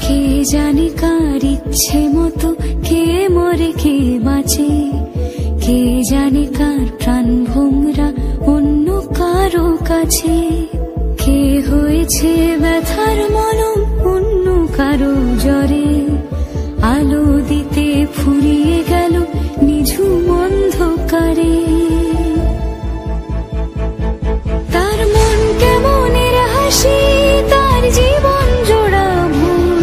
কে জানে কার ইচ্ছে মতো কে মরে কে বাঁচে, কে জানে কার প্রাণ ভোমরা অন্য কারো কাছে। কে হয়েছে ব্যথার মলম অন্য কারো জ্বরে, আলো দিতে ফুরিয়ে গেল নিঝুম অন্ধকারে। তার মন কেমনের হাসি, তার জীবন জোড়া ভুল,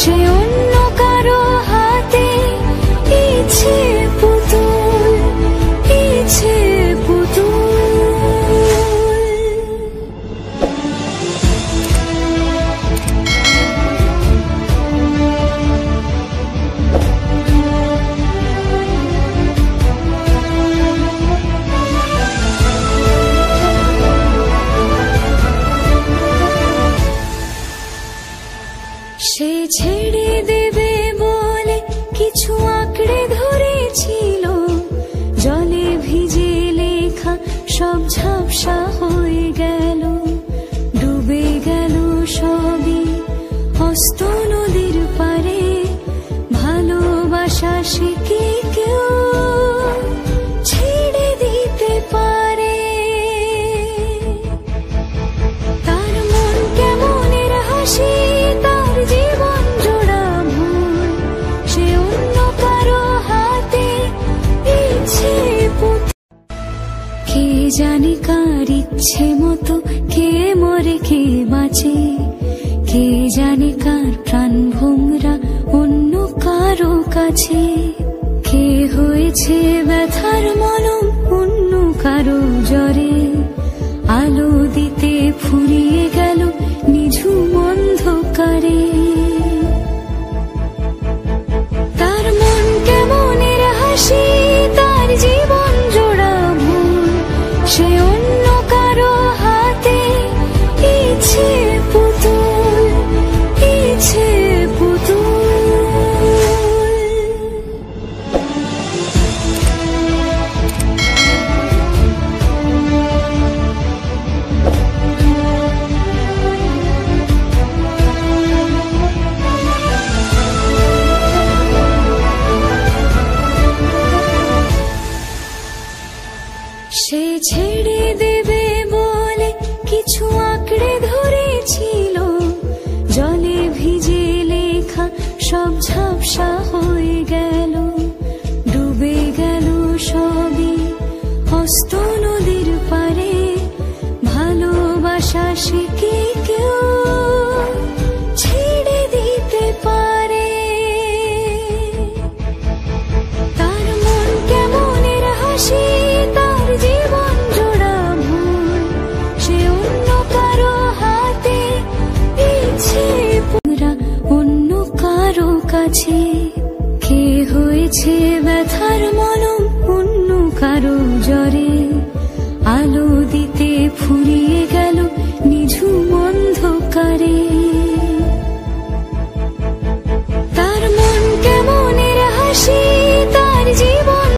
সে অন্য কারো হাতে ইচ্ছে পুতুল, ইচ্ছে পুতুল। সে ছেড়ে দেবে বলে কিছু আঁকড়ে ধরেছিল, জলে ভিজে লেখা সব ঝাপসা হয়ে গেল, ডুবে গেল সবই অস্ত নদীর পারে। ভালোবাসা সে কি কেউ ছেড়ে দিতে পারে? তার মন কেমনের হাসি, তার জীবন জোড়া ভুল, সে অন্য কারো হাতে ইচ্ছে পুতুল। কে জানে কার ইচ্ছে মতো কে মরে কে বাঁচে, কে জানে কার প্রাণ ভোমরা অন্য কারো কাছে। কে হয়েছে ব্যথার মলম অন্য কারো জ্বরে, আলো দিতে ফুরিয়ে গেল নিঝুম অন্ধকারে। তার মন কেমনের হাসি, তার জীবন জোড়া ভুল, সে অন্য কারো হাতে ইচ্ছে পুতুল, ইচ্ছে পুতুল। সে ছেড়ে দেবে বলে কিছু আঁকড়ে ধরেছিল, জলে ভিজে লেখা সব ঝাপসা হয়ে গেল, ডুবে গেল সবই অস্ত নদীর পারে। ভালোবাসা সে কি কেউ ছেড়ে দিতে পারে? তার মন কেমনের হাসি, তার জীবন জোড়া ভুল, সে অন্য কারো হাতে ইচ্ছে পুরা অন্য কারো কাছে। কে হয়েছে ব্যথার মলম অন্য কারো জ্বরে, আলো দিতে ফুরিয়ে গেল